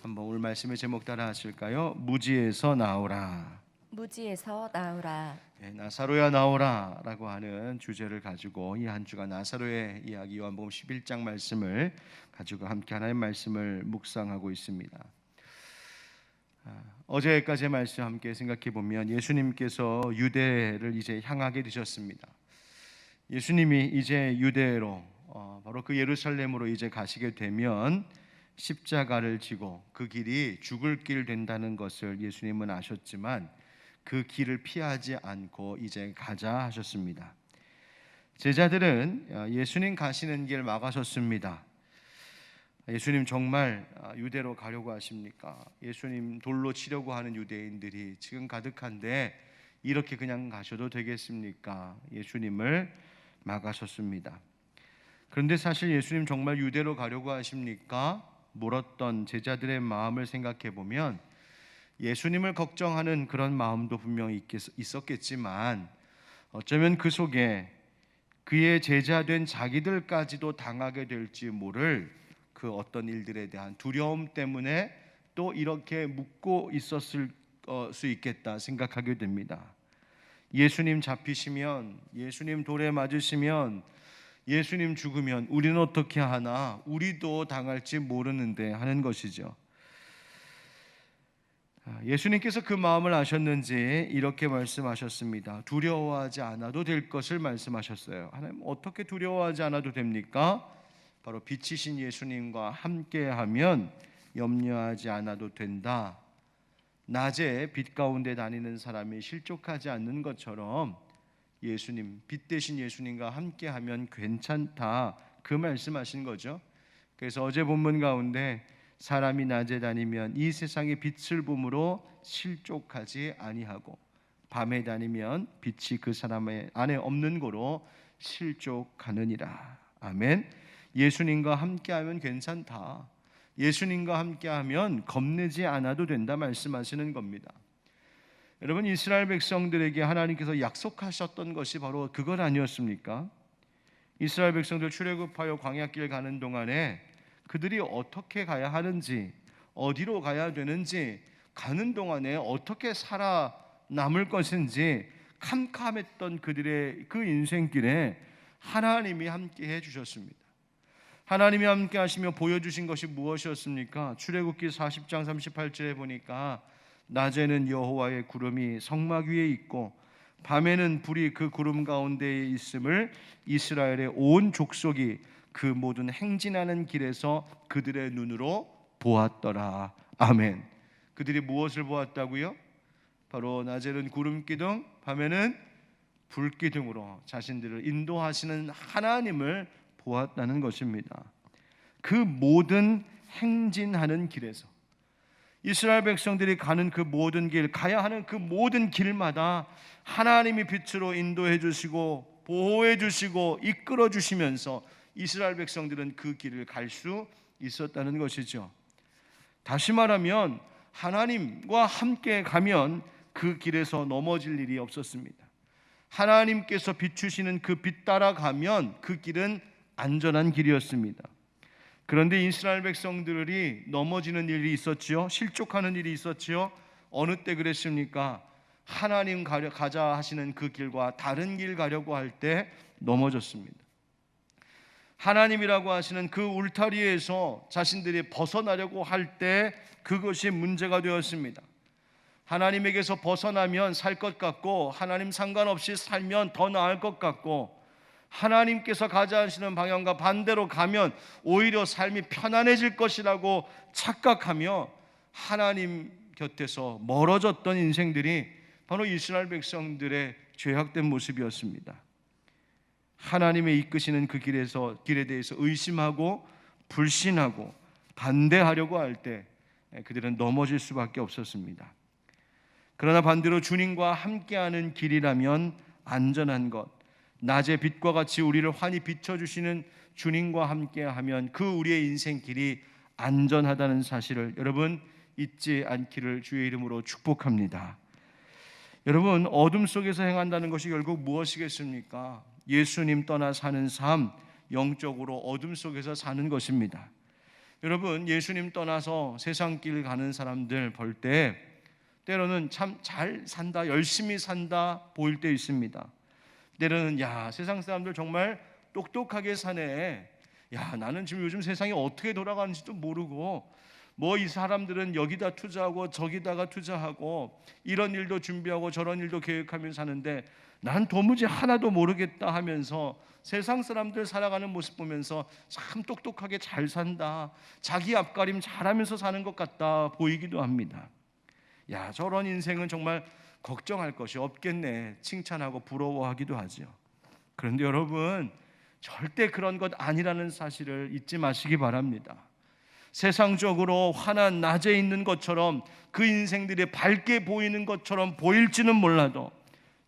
한번 오늘 말씀의 제목 따라 하실까요? 무지에서 나오라. 무지에서 나오라. 나사로야 나오라 라고 하는 주제를 가지고 이 한 주간 나사로의 이야기 요한복음 11장 말씀을 가지고 함께 하나님의 말씀을 묵상하고 있습니다. 어제까지의 말씀 함께 생각해 보면 예수님께서 유대를 이제 향하게 되셨습니다. 예수님이 이제 유대로 바로 그 예루살렘으로 이제 가시게 되면 십자가를 지고 그 길이 죽을 길 된다는 것을 예수님은 아셨지만 그 길을 피하지 않고 이제 가자 하셨습니다. 제자들은 예수님 가시는 길 막아섰습니다. 예수님 정말 유대로 가려고 하십니까? 예수님 돌로 치려고 하는 유대인들이 지금 가득한데 이렇게 그냥 가셔도 되겠습니까? 예수님을 막아섰습니다. 그런데 사실 예수님 정말 유대로 가려고 하십니까? 물었던 제자들의 마음을 생각해 보면 예수님을 걱정하는 그런 마음도 분명히 있었겠지만 어쩌면 그 속에 그의 제자된 자기들까지도 당하게 될지 모를 그 어떤 일들에 대한 두려움 때문에 또 이렇게 묻고 있었을 수 있겠다 생각하게 됩니다. 예수님 잡히시면, 예수님 돌에 맞으시면, 예수님 죽으면 우리는 어떻게 하나? 우리도 당할지 모르는데 하는 것이죠. 예수님께서 그 마음을 아셨는지 이렇게 말씀하셨습니다. 두려워하지 않아도 될 것을 말씀하셨어요. 하나님, 어떻게 두려워하지 않아도 됩니까? 바로 빛이신 예수님과 함께하면 염려하지 않아도 된다. 낮에 빛 가운데 다니는 사람이 실족하지 않는 것처럼 예수님, 빛 대신 예수님과 함께하면 괜찮다, 그 말씀하신 거죠. 그래서 어제 본문 가운데 사람이 낮에 다니면 이 세상의 빛을 봄으로 실족하지 아니하고 밤에 다니면 빛이 그 사람의 안에 없는 거로 실족하느니라. 아멘. 예수님과 함께하면 괜찮다, 예수님과 함께하면 겁내지 않아도 된다 말씀하시는 겁니다. 여러분, 이스라엘 백성들에게 하나님께서 약속하셨던 것이 바로 그것 아니었습니까? 이스라엘 백성들 출애굽하여 광야길 가는 동안에 그들이 어떻게 가야 하는지, 어디로 가야 되는지, 가는 동안에 어떻게 살아남을 것인지 캄캄했던 그들의 그 인생길에 하나님이 함께 해주셨습니다. 하나님이 함께 하시며 보여주신 것이 무엇이었습니까? 출애굽기 40장 38절에 보니까 낮에는 여호와의 구름이 성막 위에 있고 밤에는 불이 그 구름 가운데에 있음을 이스라엘의 온 족속이 그 모든 행진하는 길에서 그들의 눈으로 보았더라. 아멘. 그들이 무엇을 보았다고요? 바로 낮에는 구름 기둥, 밤에는 불 기둥으로 자신들을 인도하시는 하나님을 보았다는 것입니다. 그 모든 행진하는 길에서 이스라엘 백성들이 가는 그 모든 길, 가야 하는 그 모든 길마다 하나님이 빛으로 인도해 주시고 보호해 주시고 이끌어 주시면서 이스라엘 백성들은 그 길을 갈 수 있었다는 것이죠. 다시 말하면 하나님과 함께 가면 그 길에서 넘어질 일이 없었습니다. 하나님께서 비추시는 그 빛 따라가면 그 길은 안전한 길이었습니다. 그런데 이스라엘 백성들이 넘어지는 일이 있었지요. 실족하는 일이 있었지요. 어느 때 그랬습니까? 하나님 가자 하시는 그 길과 다른 길 가려고 할 때 넘어졌습니다. 하나님이라고 하시는 그 울타리에서 자신들이 벗어나려고 할 때 그것이 문제가 되었습니다. 하나님에게서 벗어나면 살 것 같고 하나님 상관없이 살면 더 나을 것 같고 하나님께서 가자 하시는 방향과 반대로 가면 오히려 삶이 편안해질 것이라고 착각하며 하나님 곁에서 멀어졌던 인생들이 바로 이스라엘 백성들의 죄악된 모습이었습니다. 하나님의 이끄시는 그 길에 대해서 의심하고 불신하고 반대하려고 할 때 그들은 넘어질 수밖에 없었습니다. 그러나 반대로 주님과 함께하는 길이라면 안전한 것, 낮의 빛과 같이 우리를 환히 비춰주시는 주님과 함께하면 그 우리의 인생 길이 안전하다는 사실을 여러분 잊지 않기를 주의 이름으로 축복합니다. 여러분, 어둠 속에서 행한다는 것이 결국 무엇이겠습니까? 예수님 떠나 사는 삶, 영적으로 어둠 속에서 사는 것입니다. 여러분, 예수님 떠나서 세상길 가는 사람들 볼 때 때로는 참 잘 산다, 열심히 산다 보일 때 있습니다. 때로는 야, 세상 사람들 정말 똑똑하게 사네. 야, 나는 지금 요즘 세상이 어떻게 돌아가는지도 모르고 뭐 이 사람들은 여기다 투자하고 저기다가 투자하고 이런 일도 준비하고 저런 일도 계획하면서 사는데 난 도무지 하나도 모르겠다 하면서 세상 사람들 살아가는 모습 보면서 참 똑똑하게 잘 산다, 자기 앞가림 잘하면서 사는 것 같다 보이기도 합니다. 야, 저런 인생은 정말 걱정할 것이 없겠네 칭찬하고 부러워하기도 하죠. 그런데 여러분, 절대 그런 것 아니라는 사실을 잊지 마시기 바랍니다. 세상적으로 환한 낮에 있는 것처럼 그 인생들이 밝게 보이는 것처럼 보일지는 몰라도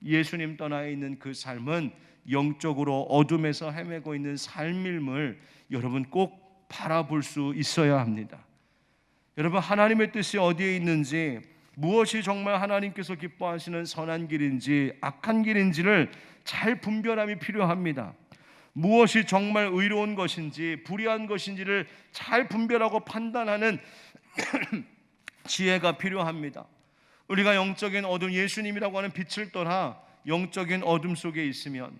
예수님 떠나 있는 그 삶은 영적으로 어둠에서 헤매고 있는 삶임을 여러분 꼭 바라볼 수 있어야 합니다. 여러분, 하나님의 뜻이 어디에 있는지, 무엇이 정말 하나님께서 기뻐하시는 선한 길인지 악한 길인지를 잘 분별함이 필요합니다. 무엇이 정말 의로운 것인지 불의한 것인지를 잘 분별하고 판단하는 지혜가 필요합니다. 우리가 영적인 어둠, 예수님이라고 하는 빛을 떠나 영적인 어둠 속에 있으면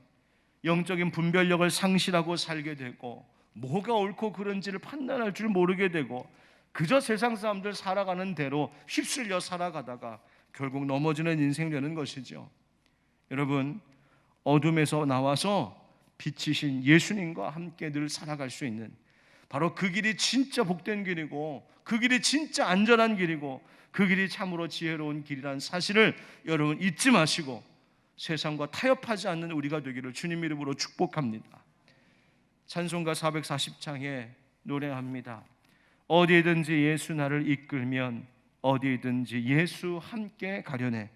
영적인 분별력을 상실하고 살게 되고 뭐가 옳고 그른지를 판단할 줄 모르게 되고 그저 세상 사람들 살아가는 대로 휩쓸려 살아가다가 결국 넘어지는 인생 되는 것이죠. 여러분, 어둠에서 나와서 빛이신 예수님과 함께 늘 살아갈 수 있는 바로 그 길이 진짜 복된 길이고 그 길이 진짜 안전한 길이고 그 길이 참으로 지혜로운 길이라는 사실을 여러분 잊지 마시고 세상과 타협하지 않는 우리가 되기를 주님 이름으로 축복합니다. 찬송가 440장에 노래합니다. 어디든지 예수 나를 이끌면 어디든지 예수 함께 가려네.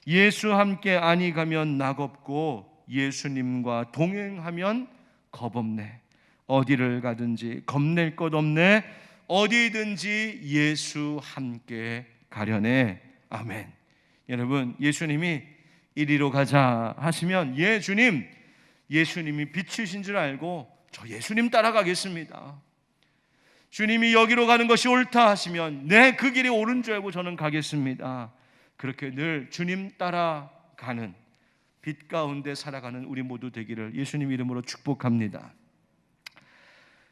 예수 함께 아니 가면 낙없고 예수님과 동행하면 겁없네. 어디를 가든지 겁낼 것 없네. 어디든지 예수 함께 가려네. 아멘. 여러분, 예수님이 이리로 가자 하시면 예 주님, 예수님이 빛이신 줄 알고 저 예수님 따라가겠습니다. 주님이 여기로 가는 것이 옳다 하시면 네, 그 길이 옳은 줄 알고 저는 가겠습니다. 그렇게 늘 주님 따라가는 빛 가운데 살아가는 우리 모두 되기를 예수님 이름으로 축복합니다.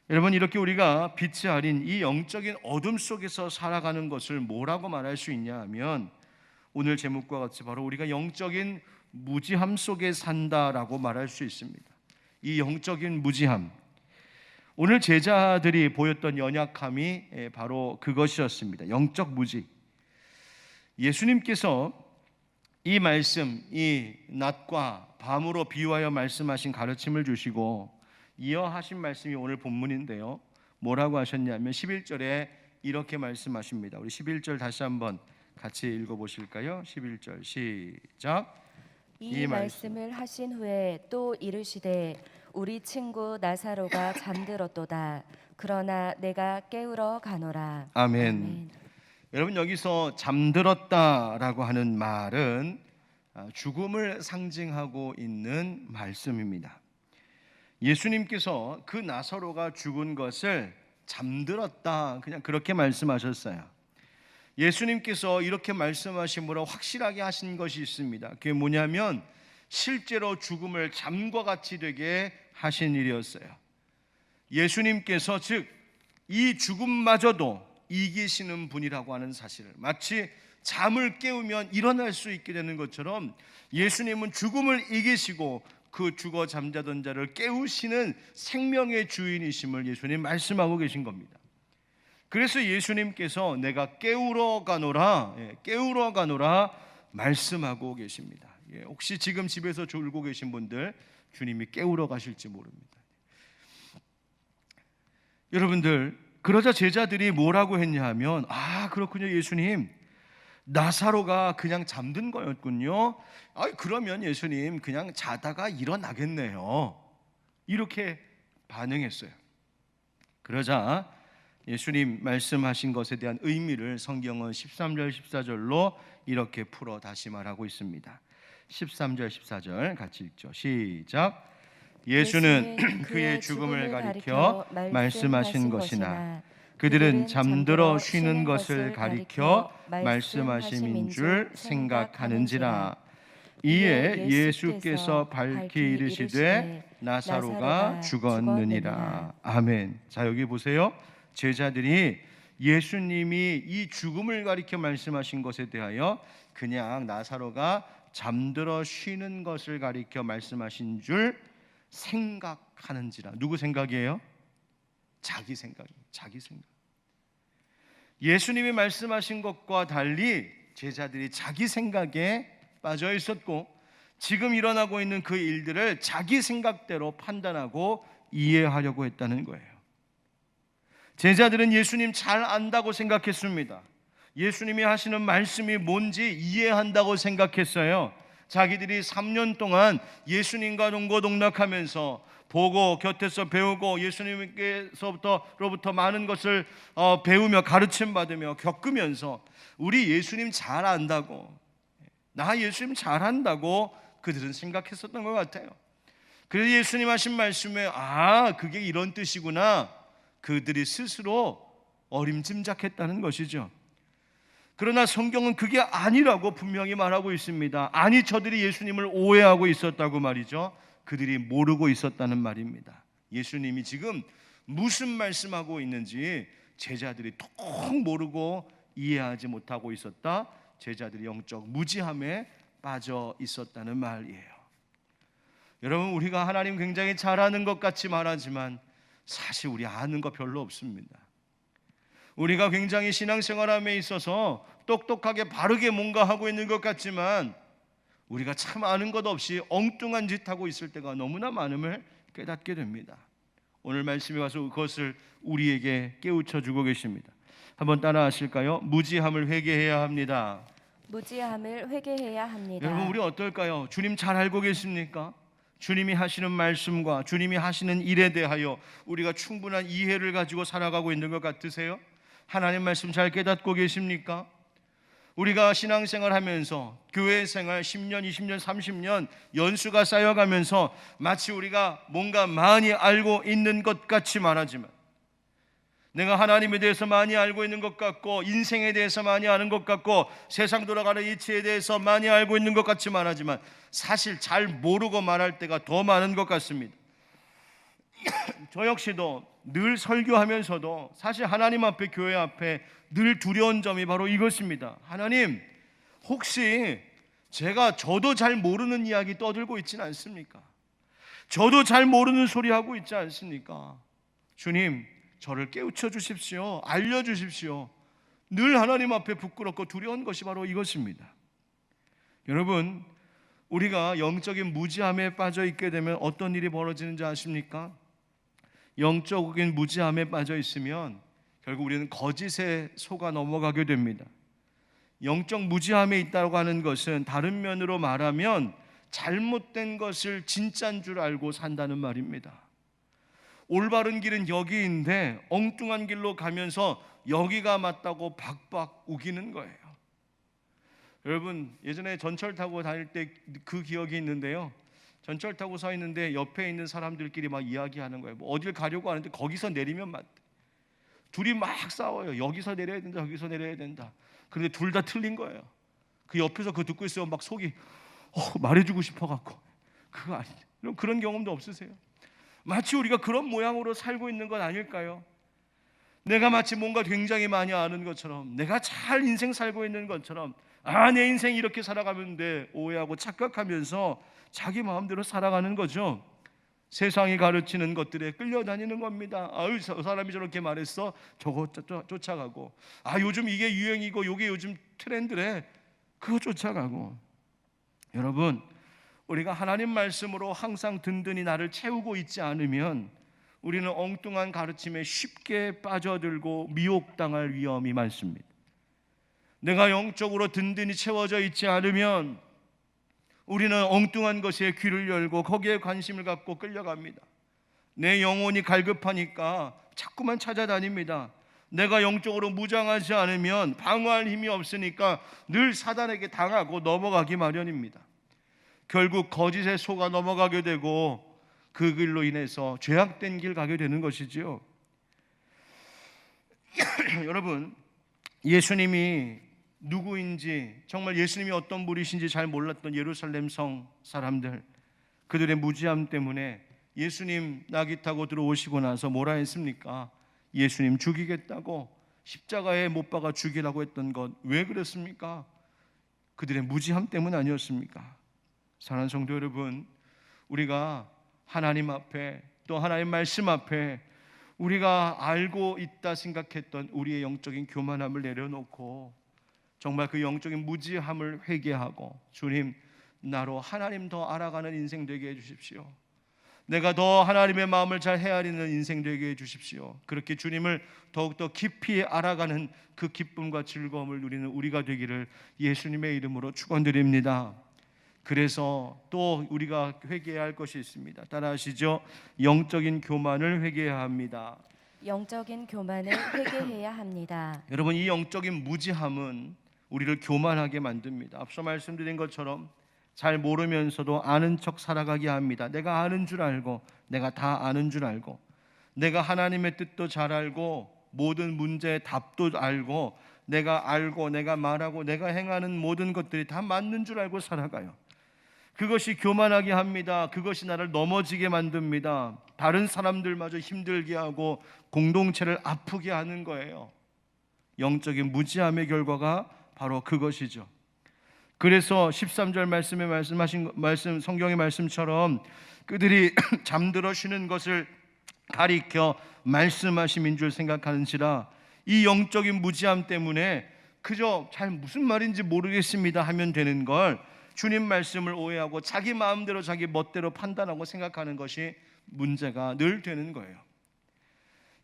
여러분, 이렇게 우리가 빛이 아닌 이 영적인 어둠 속에서 살아가는 것을 뭐라고 말할 수 있냐 하면 오늘 제목과 같이 바로 우리가 영적인 무지함 속에 산다라고 말할 수 있습니다. 이 영적인 무지함, 오늘 제자들이 보였던 연약함이 바로 그것이었습니다. 영적 무지. 예수님께서 이 말씀, 이 낮과 밤으로 비유하여 말씀하신 가르침을 주시고 이어하신 말씀이 오늘 본문인데요. 뭐라고 하셨냐면 11절에 이렇게 말씀하십니다. 우리 11절 다시 한번 같이 읽어보실까요? 11절 시작. 이 말씀을 하신 후에 또 이르시되 우리 친구 나사로가 잠들었도다. 그러나 내가 깨우러 가노라. 아멘. 아멘. 여러분, 여기서 잠들었다라고 하는 말은 죽음을 상징하고 있는 말씀입니다. 예수님께서 그 나사로가 죽은 것을 잠들었다, 그냥 그렇게 말씀하셨어요. 예수님께서 이렇게 말씀하심으로 확실하게 하신 것이 있습니다. 그게 뭐냐면 실제로 죽음을 잠과 같이 되게 하신 일이었어요. 예수님께서 즉 이 죽음마저도 이기시는 분이라고 하는 사실을, 마치 잠을 깨우면 일어날 수 있게 되는 것처럼 예수님은 죽음을 이기시고 그 죽어 잠자던 자를 깨우시는 생명의 주인이심을 예수님 말씀하고 계신 겁니다. 그래서 예수님께서 내가 깨우러 가노라, 깨우러 가노라 말씀하고 계십니다. 혹시 지금 집에서 졸고 계신 분들 주님이 깨우러 가실지 모릅니다. 여러분들, 그러자 제자들이 뭐라고 했냐 하면 그렇군요 예수님, 나사로가 그냥 잠든 거였군요. 그러면 예수님 그냥 자다가 일어나겠네요. 이렇게 반응했어요. 그러자 예수님 말씀하신 것에 대한 의미를 성경은 13절 14절로 이렇게 풀어 다시 말하고 있습니다. 13절 14절 같이 읽죠. 시작. 예수는 그의 죽음을 가리켜 말씀하신 것이나 그들은 잠들어 쉬는 것을 가리켜 말씀하심인 줄 생각하는지라. 이에 예수께서 밝히 이르시되 나사로가 죽었느니라. 아멘. 자, 여기 보세요. 제자들이 예수님이 이 죽음을 가리켜 말씀하신 것에 대하여 그냥 나사로가 잠들어 쉬는 것을 가리켜 말씀하신 줄 생각하는지라. 누구 생각이에요? 자기 생각이에요. 자기 생각. 예수님이 말씀하신 것과 달리 제자들이 자기 생각에 빠져 있었고, 지금 일어나고 있는 그 일들을 자기 생각대로 판단하고 이해하려고 했다는 거예요. 제자들은 예수님 잘 안다고 생각했습니다. 예수님이 하시는 말씀이 뭔지 이해한다고 생각했어요. 자기들이 3년 동안 예수님과 동고동락하면서 보고 곁에서 배우고 예수님께서로부터 많은 것을 배우며 가르침 받으며 겪으면서 우리 예수님 잘 안다고, 나 예수님 잘 안다고 그들은 생각했었던 것 같아요. 그래서 예수님 하신 말씀에 그게 이런 뜻이구나, 그들이 스스로 어림짐작했다는 것이죠. 그러나 성경은 그게 아니라고 분명히 말하고 있습니다. 아니, 저들이 예수님을 오해하고 있었다고 말이죠. 그들이 모르고 있었다는 말입니다. 예수님이 지금 무슨 말씀하고 있는지 제자들이 통 모르고 이해하지 못하고 있었다. 제자들이 영적 무지함에 빠져 있었다는 말이에요. 여러분, 우리가 하나님 굉장히 잘 아는 것 같이 말하지만 사실 우리 아는 거 별로 없습니다. 우리가 굉장히 신앙생활함에 있어서 똑똑하게 바르게 뭔가 하고 있는 것 같지만 우리가 참 아는 것 없이 엉뚱한 짓 하고 있을 때가 너무나 많음을 깨닫게 됩니다. 오늘 말씀에 와서 그것을 우리에게 깨우쳐 주고 계십니다. 한번 따라 하실까요? 무지함을 회개해야 합니다. 무지함을 회개해야 합니다. 여러분, 우리 어떨까요? 주님 잘 알고 계십니까? 주님이 하시는 말씀과 주님이 하시는 일에 대하여 우리가 충분한 이해를 가지고 살아가고 있는 것 같으세요? 하나님 말씀 잘 깨닫고 계십니까? 우리가 신앙생활 하면서 교회 생활 10년, 20년, 30년 연수가 쌓여가면서 마치 우리가 뭔가 많이 알고 있는 것 같이 말하지만, 내가 하나님에 대해서 많이 알고 있는 것 같고 인생에 대해서 많이 아는 것 같고 세상 돌아가는 이치에 대해서 많이 알고 있는 것 같이 말하지만 사실 잘 모르고 말할 때가 더 많은 것 같습니다. 저 역시도 늘 설교하면서도 사실 하나님 앞에, 교회 앞에 늘 두려운 점이 바로 이것입니다. 하나님, 혹시 저도 잘 모르는 이야기 떠들고 있지는 않습니까? 저도 잘 모르는 소리 하고 있지 않습니까? 주님, 저를 깨우쳐 주십시오. 알려주십시오. 늘 하나님 앞에 부끄럽고 두려운 것이 바로 이것입니다. 여러분, 우리가 영적인 무지함에 빠져 있게 되면 어떤 일이 벌어지는지 아십니까? 영적인 무지함에 빠져 있으면 결국 우리는 거짓에 속아 넘어가게 됩니다. 영적 무지함에 있다고 하는 것은 다른 면으로 말하면 잘못된 것을 진짜인 줄 알고 산다는 말입니다. 올바른 길은 여기인데 엉뚱한 길로 가면서 여기가 맞다고 박박 우기는 거예요. 여러분, 예전에 전철 타고 다닐 때 그 기억이 있는데요. 전철 타고 서 있는데 옆에 있는 사람들끼리 막 이야기하는 거예요. 뭐 어딜 가려고 하는데 거기서 내리면 맞대. 둘이 막 싸워요. 여기서 내려야 된다, 여기서 내려야 된다. 그런데 둘 다 틀린 거예요. 그 옆에서 그거 듣고 있으면 막 속이 말해주고 싶어갖고 그거 아니에요. 그런 경험도 없으세요? 마치 우리가 그런 모양으로 살고 있는 건 아닐까요? 내가 마치 뭔가 굉장히 많이 아는 것처럼, 내가 잘 인생 살고 있는 것처럼, 내 인생 이렇게 살아가면 돼 오해하고 착각하면서 자기 마음대로 살아가는 거죠. 세상이 가르치는 것들에 끌려다니는 겁니다. 저 사람이 저렇게 말했어, 저거 쫓아가고, 요즘 이게 유행이고 이게 요즘 트렌드래, 그거 쫓아가고. 여러분, 우리가 하나님 말씀으로 항상 든든히 나를 채우고 있지 않으면 우리는 엉뚱한 가르침에 쉽게 빠져들고 미혹당할 위험이 많습니다. 내가 영적으로 든든히 채워져 있지 않으면 우리는 엉뚱한 것에 귀를 열고 거기에 관심을 갖고 끌려갑니다. 내 영혼이 갈급하니까 자꾸만 찾아다닙니다. 내가 영적으로 무장하지 않으면 방어할 힘이 없으니까 늘 사단에게 당하고 넘어가기 마련입니다. 결국 거짓에 속아 넘어가게 되고 그 길로 인해서 죄악된 길 가게 되는 것이지요. 여러분, 예수님이 누구인지, 정말 예수님이 어떤 분이신지 잘 몰랐던 예루살렘 성 사람들, 그들의 무지함 때문에 예수님 나귀 타고 들어오시고 나서 뭐라 했습니까? 예수님 죽이겠다고 십자가에 못 박아 죽이라고 했던 것, 왜 그랬습니까? 그들의 무지함 때문 아니었습니까? 사랑하는 성도 여러분, 우리가 하나님 앞에, 또 하나님 말씀 앞에 우리가 알고 있다 생각했던 우리의 영적인 교만함을 내려놓고 정말 그 영적인 무지함을 회개하고, 주님, 나로 하나님 더 알아가는 인생 되게 해주십시오. 내가 더 하나님의 마음을 잘 헤아리는 인생 되게 해주십시오. 그렇게 주님을 더욱더 깊이 알아가는 그 기쁨과 즐거움을 누리는 우리가 되기를 예수님의 이름으로 축원드립니다. 그래서 또 우리가 회개해야 할 것이 있습니다. 따라하시죠. 영적인 교만을 회개해야 합니다. 영적인 교만을 회개해야 합니다. 여러분, 이 영적인 무지함은 우리를 교만하게 만듭니다. 앞서 말씀드린 것처럼 잘 모르면서도 아는 척 살아가게 합니다. 내가 아는 줄 알고, 내가 다 아는 줄 알고, 내가 하나님의 뜻도 잘 알고, 모든 문제의 답도 알고, 내가 알고, 내가 말하고, 내가 행하는 모든 것들이 다 맞는 줄 알고 살아가요. 그것이 교만하게 합니다. 그것이 나를 넘어지게 만듭니다. 다른 사람들마저 힘들게 하고 공동체를 아프게 하는 거예요. 영적인 무지함의 결과가 바로 그것이죠. 그래서 13절 말씀에 말씀하신 말씀, 성경의 말씀처럼 그들이 잠들어 쉬는 것을 가리켜 말씀하심인 줄 생각하는지라, 이 영적인 무지함 때문에 그저 잘 무슨 말인지 모르겠습니다 하면 되는 걸 주님 말씀을 오해하고 자기 마음대로 자기 멋대로 판단하고 생각하는 것이 문제가 늘 되는 거예요.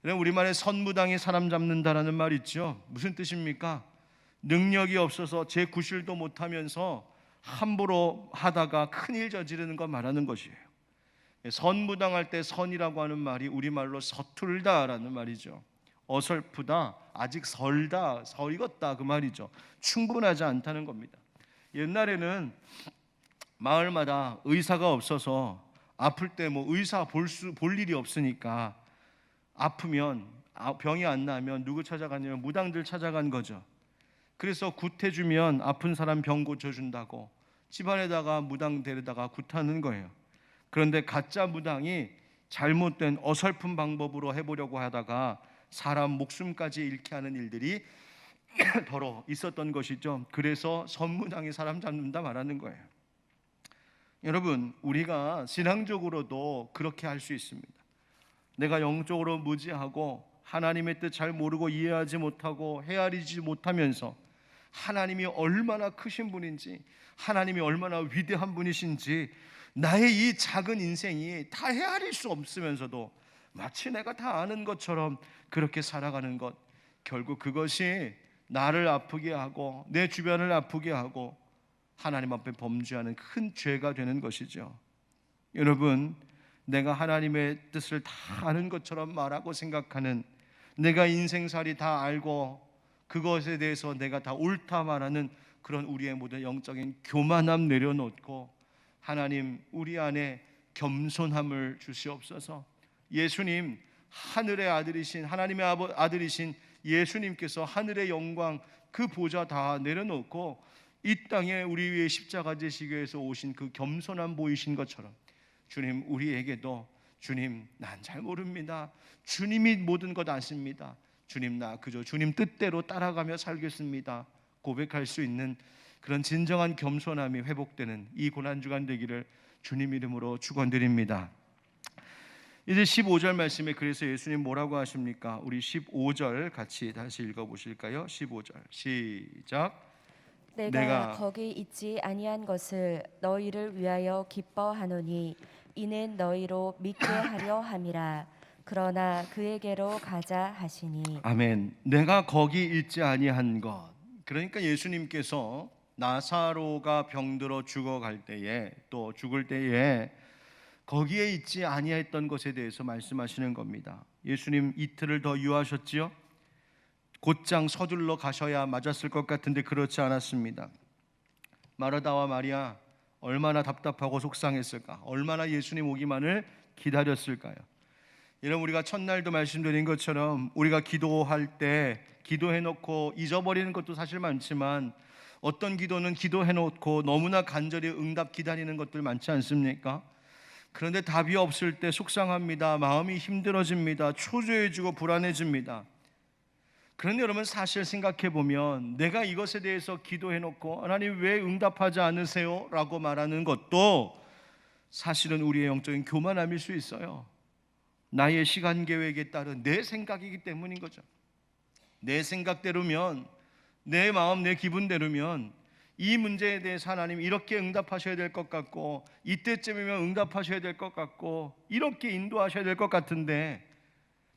우리말에 선무당이 사람 잡는다라는 말 있죠. 무슨 뜻입니까? 능력이 없어서 제 구실도 못하면서 함부로 하다가 큰일 저지르는 거 말하는 것이에요. 선무당할 때 선이라고 하는 말이 우리말로 서툴다라는 말이죠. 어설프다, 아직 설다, 설익었다 그 말이죠. 충분하지 않다는 겁니다. 옛날에는 마을마다 의사가 없어서 아플 때 뭐 의사 볼 일이 없으니까 아프면, 병이 안 나면 누구 찾아가냐면 무당들 찾아간 거죠. 그래서 굿해주면 아픈 사람 병 고쳐준다고 집안에다가 무당 데려다가 굿하는 거예요. 그런데 가짜 무당이 잘못된 어설픈 방법으로 해보려고 하다가 사람 목숨까지 잃게 하는 일들이 더러 있었던 것이죠. 그래서 선무당이 사람 잡는다 말하는 거예요. 여러분, 우리가 신앙적으로도 그렇게 할 수 있습니다. 내가 영적으로 무지하고 하나님의 뜻 잘 모르고 이해하지 못하고 헤아리지 못하면서 하나님이 얼마나 크신 분인지, 하나님이 얼마나 위대한 분이신지 나의 이 작은 인생이 다 헤아릴 수 없으면서도 마치 내가 다 아는 것처럼 그렇게 살아가는 것, 결국 그것이 나를 아프게 하고 내 주변을 아프게 하고 하나님 앞에 범죄하는 큰 죄가 되는 것이죠. 여러분, 내가 하나님의 뜻을 다 아는 것처럼 말하고 생각하는, 내가 인생살이 다 알고 그것에 대해서 내가 다 옳다 말하는 그런 우리의 모든 영적인 교만함 내려놓고 하나님, 우리 안에 겸손함을 주시옵소서. 예수님, 하늘의 아들이신 하나님의 아들이신 예수님께서 하늘의 영광 그 보좌 다 내려놓고 이 땅에 우리 위해 십자가 지시기 위해서 오신 그 겸손함 보이신 것처럼 주님, 우리에게도 주님, 난 잘 모릅니다, 주님이 모든 것 아십니다, 주님, 나 그저 주님 뜻대로 따라가며 살겠습니다 고백할 수 있는 그런 진정한 겸손함이 회복되는 이 고난주간 되기를 주님 이름으로 축원드립니다. 이제 15절 말씀에 그래서 예수님 뭐라고 하십니까? 우리 15절 같이 다시 읽어보실까요? 15절 시작. 내가 거기 있지 아니한 것을 너희를 위하여 기뻐하노니 이는 너희로 믿게 하려 함이라. 그러나 그에게로 가자 하시니. 아멘. 내가 거기 있지 아니한 것, 그러니까 예수님께서 나사로가 병들어 죽어갈 때에, 또 죽을 때에 거기에 있지 아니했던 것에 대해서 말씀하시는 겁니다. 예수님 이틀을 더 유하셨지요? 곧장 서둘러 가셔야 맞았을 것 같은데 그렇지 않았습니다. 마르다와 마리아 얼마나 답답하고 속상했을까, 얼마나 예수님 오기만을 기다렸을까요? 여러분, 우리가 첫날도 말씀드린 것처럼 우리가 기도할 때 기도해놓고 잊어버리는 것도 사실 많지만, 어떤 기도는 기도해놓고 너무나 간절히 응답 기다리는 것들 많지 않습니까? 그런데 답이 없을 때 속상합니다. 마음이 힘들어집니다. 초조해지고 불안해집니다. 그런데 여러분, 사실 생각해보면 내가 이것에 대해서 기도해놓고 하나님 왜 응답하지 않으세요? 라고 말하는 것도 사실은 우리의 영적인 교만함일 수 있어요. 나의 시간 계획에 따른 내 생각이기 때문인 거죠. 내 생각대로면, 내 마음, 내 기분대로면 이 문제에 대해서 하나님 이렇게 응답하셔야 될 것 같고, 이때쯤이면 응답하셔야 될 것 같고, 이렇게 인도하셔야 될 것 같은데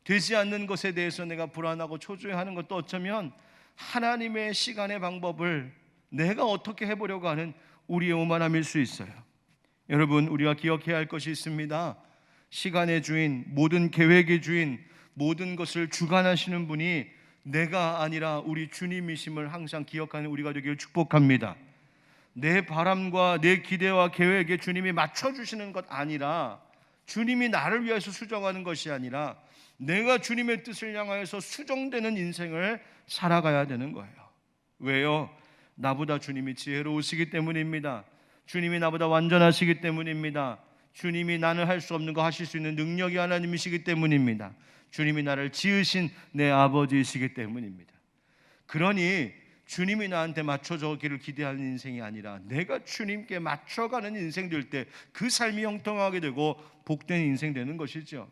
되지 않는 것에 대해서 내가 불안하고 초조해하는 것도 어쩌면 하나님의 시간의 방법을 내가 어떻게 해보려고 하는 우리의 오만함일 수 있어요. 여러분, 우리가 기억해야 할 것이 있습니다. 시간의 주인, 모든 계획의 주인, 모든 것을 주관하시는 분이 내가 아니라 우리 주님이심을 항상 기억하는 우리가 되기를 축복합니다. 내 바람과 내 기대와 계획에 주님이 맞춰주시는 것 아니라, 주님이 나를 위해서 수정하는 것이 아니라 내가 주님의 뜻을 향하여서 수정되는 인생을 살아가야 되는 거예요. 왜요? 나보다 주님이 지혜로우시기 때문입니다. 주님이 나보다 완전하시기 때문입니다. 주님이 나는 할 수 없는 거 하실 수 있는 능력이 하나님이시기 때문입니다. 주님이 나를 지으신 내 아버지이시기 때문입니다. 그러니 주님이 나한테 맞춰주기를 기대하는 인생이 아니라 내가 주님께 맞춰가는 인생 될 때 그 삶이 형통하게 되고 복된 인생 되는 것이죠.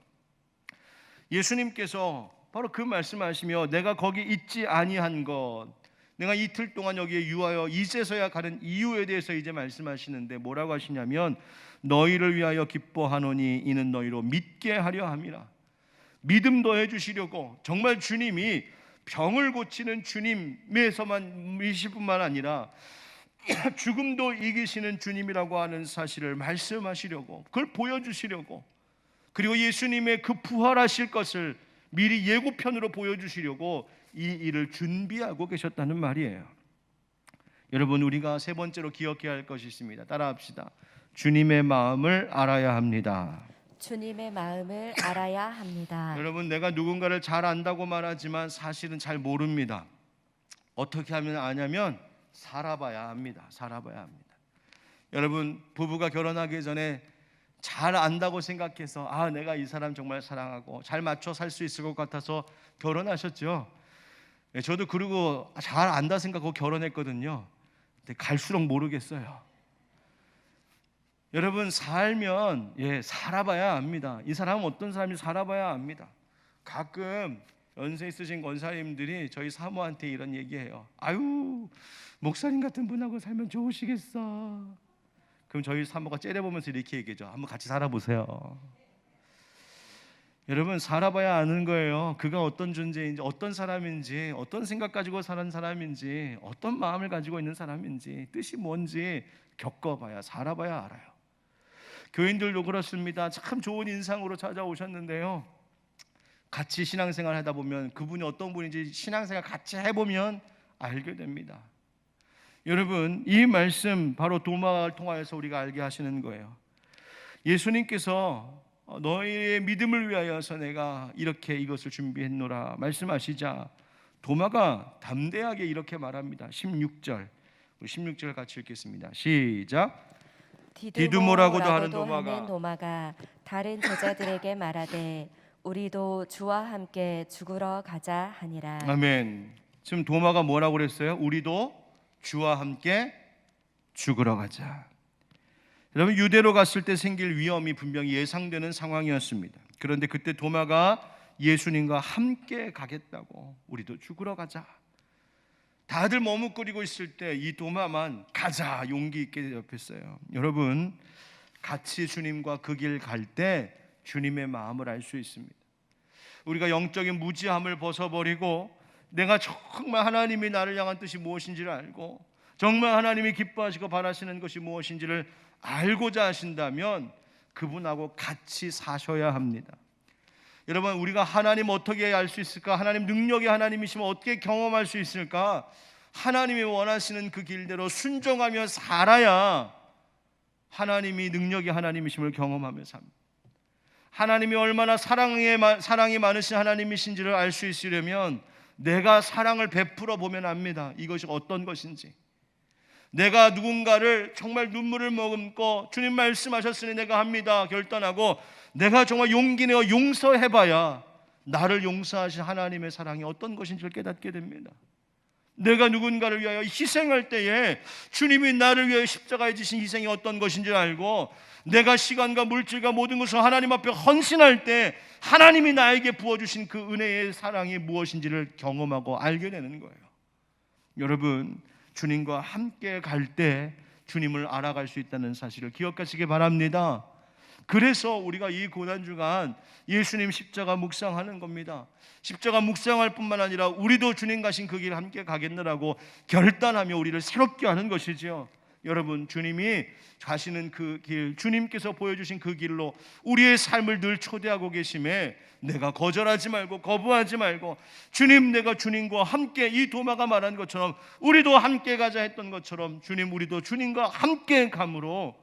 예수님께서 바로 그 말씀하시며 내가 거기 있지 아니한 것, 내가 이틀 동안 여기에 유하여 이제서야 가는 이유에 대해서 이제 말씀하시는데 뭐라고 하시냐면, 너희를 위하여 기뻐하노니 이는 너희로 믿게 하려 함이라. 믿음 더해 주시려고, 정말 주님이 병을 고치는 주님에서만 이실 뿐만 아니라 죽음도 이기시는 주님이라고 하는 사실을 말씀하시려고, 그걸 보여주시려고, 그리고 예수님의 그 부활하실 것을 미리 예고편으로 보여주시려고 이 일을 준비하고 계셨다는 말이에요. 여러분, 우리가 세 번째로 기억해야 할 것이 있습니다. 따라합시다. 주님의 마음을 알아야 합니다. 주님의 마음을 알아야 합니다. 여러분, 내가 누군가를 잘 안다고 말하지만 사실은 잘 모릅니다. 어떻게 하면 아냐면 살아봐야 합니다. 살아봐야 합니다. 여러분, 부부가 결혼하기 전에 잘 안다고 생각해서 내가 이 사람 정말 사랑하고 잘 맞춰 살 수 있을 것 같아서 결혼하셨죠. 저도 그리고 잘 안다 생각하고 결혼했거든요. 근데 갈수록 모르겠어요. 여러분, 살면 살아봐야 합니다. 이 사람은 어떤 사람인지 살아봐야 합니다. 가끔 연세 있으신 권사님들이 저희 사모한테 이런 얘기해요. 아유, 목사님 같은 분하고 살면 좋으시겠어. 그럼 저희 사모가 째려보면서 이렇게 얘기하죠. 한번 같이 살아보세요. 여러분, 살아봐야 아는 거예요. 그가 어떤 존재인지, 어떤 사람인지, 어떤 생각 가지고 사는 사람인지, 어떤 마음을 가지고 있는 사람인지, 뜻이 뭔지 겪어봐야, 살아봐야 알아요. 교인들도 그렇습니다. 참 좋은 인상으로 찾아오셨는데요, 같이 신앙생활 하다 보면 그분이 어떤 분인지 신앙생활 같이 해보면 알게 됩니다. 여러분, 이 말씀 바로 도마를 통하여서 우리가 알게 하시는 거예요. 예수님께서 너희의 믿음을 위하여서 내가 이렇게 이것을 준비했노라 말씀하시자 도마가 담대하게 이렇게 말합니다. 16절, 우리 16절 같이 읽겠습니다. 시작. 디두모라고도 하는 도마가 다른 제자들에게 말하되 우리도 주와 함께 죽으러 가자 하니라. 아멘. 지금 도마가 뭐라고 그랬어요? 우리도 주와 함께 죽으러 가자. 여러분, 유대로 갔을 때 생길 위험이 분명히 예상되는 상황이었습니다. 그런데 그때 도마가 예수님과 함께 가겠다고, 우리도 죽으러 가자. 다들 머뭇거리고 있을 때 이 도마만 가자 용기 있게 대답했어요. 여러분, 같이 주님과 그 길 갈 때 주님의 마음을 알 수 있습니다. 우리가 영적인 무지함을 벗어버리고 내가 정말 하나님이 나를 향한 뜻이 무엇인지를 알고 정말 하나님이 기뻐하시고 바라시는 것이 무엇인지를 알고자 하신다면 그분하고 같이 사셔야 합니다. 여러분, 우리가 하나님 어떻게 알 수 있을까? 하나님 능력이 하나님이시면 어떻게 경험할 수 있을까? 하나님이 원하시는 그 길대로 순종하며 살아야 하나님이 능력이 하나님이심을 경험하며 삽니다. 하나님이 얼마나 사랑이 많으신 하나님이신지를 알 수 있으려면 내가 사랑을 베풀어 보면 압니다. 이것이 어떤 것인지. 내가 누군가를 정말 눈물을 머금고 주님 말씀하셨으니 내가 합니다 결단하고 내가 정말 용기 내어 용서해봐야 나를 용서하신 하나님의 사랑이 어떤 것인지를 깨닫게 됩니다. 내가 누군가를 위하여 희생할 때에 주님이 나를 위하여 십자가에 지신 희생이 어떤 것인지 알고 내가 시간과 물질과 모든 것을 하나님 앞에 헌신할 때 하나님이 나에게 부어주신 그 은혜의 사랑이 무엇인지를 경험하고 알게 되는 거예요. 여러분, 주님과 함께 갈 때 주님을 알아갈 수 있다는 사실을 기억하시기 바랍니다. 그래서 우리가 이 고난주간 예수님 십자가 묵상하는 겁니다. 십자가 묵상할 뿐만 아니라 우리도 주님 가신 그 길 함께 가겠느라고 결단하며 우리를 새롭게 하는 것이지요. 여러분, 주님이 가시는 그 길, 주님께서 보여주신 그 길로 우리의 삶을 늘 초대하고 계심에 내가 거절하지 말고 거부하지 말고 주님, 내가 주님과 함께, 이 도마가 말한 것처럼 우리도 함께 가자 했던 것처럼 주님, 우리도 주님과 함께 감으로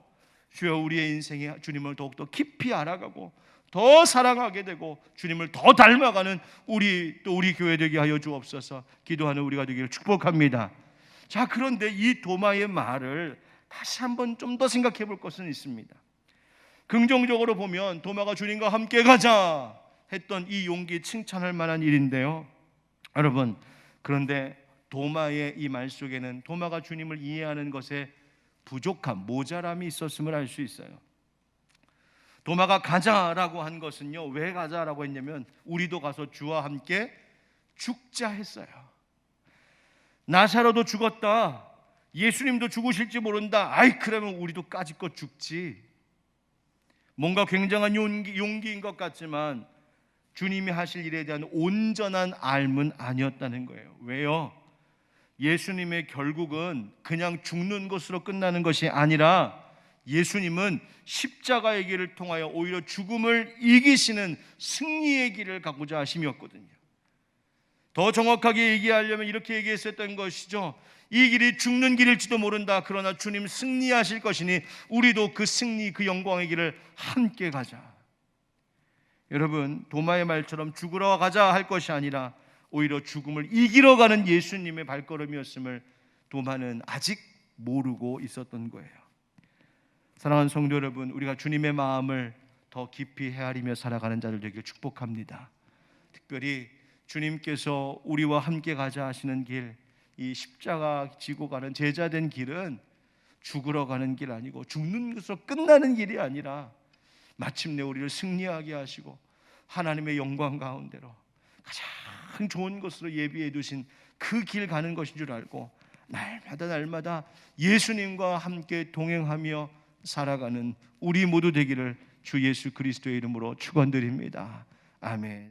주여 우리의 인생에 주님을 더욱더 깊이 알아가고 더 사랑하게 되고 주님을 더 닮아가는 우리 교회 되게 하여 주옵소서. 기도하는 우리가 되기를 축복합니다. 자, 그런데 이 도마의 말을 다시 한번 좀 더 생각해 볼 것은 있습니다. 긍정적으로 보면 도마가 주님과 함께 가자 했던 이 용기 칭찬할 만한 일인데요. 여러분, 그런데 도마의 이 말 속에는 도마가 주님을 이해하는 것에 부족함, 모자람이 있었음을 알 수 있어요. 도마가 가자라고 한 것은요, 왜 가자라고 했냐면 우리도 가서 주와 함께 죽자 했어요. 나사로도 죽었다, 예수님도 죽으실지 모른다, 아이 그러면 우리도 까짓것 죽지. 뭔가 굉장한 용기인 것 같지만 주님이 하실 일에 대한 온전한 알문 아니었다는 거예요. 왜요? 예수님의 결국은 그냥 죽는 것으로 끝나는 것이 아니라 예수님은 십자가의 길을 통하여 오히려 죽음을 이기시는 승리의 길을 가고자 하심이었거든요. 더 정확하게 얘기하려면 이렇게 얘기했었던 것이죠. 이 길이 죽는 길일지도 모른다, 그러나 주님 승리하실 것이니 우리도 그 승리, 그 영광의 길을 함께 가자. 여러분, 도마의 말처럼 죽으러 가자 할 것이 아니라 오히려 죽음을 이기러 가는 예수님의 발걸음이었음을 도마는 아직 모르고 있었던 거예요. 사랑하는 성도 여러분, 우리가 주님의 마음을 더 깊이 헤아리며 살아가는 자들 되길 축복합니다. 특별히 주님께서 우리와 함께 가자 하시는 길, 이 십자가 지고 가는 제자된 길은 죽으러 가는 길 아니고 죽는 것으로 끝나는 길이 아니라 마침내 우리를 승리하게 하시고 하나님의 영광 가운데로 가장 좋은 것으로 예비해 두신 그 길 가는 것인 줄 알고 날마다 예수님과 함께 동행하며 살아가는 우리 모두 되기를 주 예수 그리스도의 이름으로 축원드립니다. 아멘.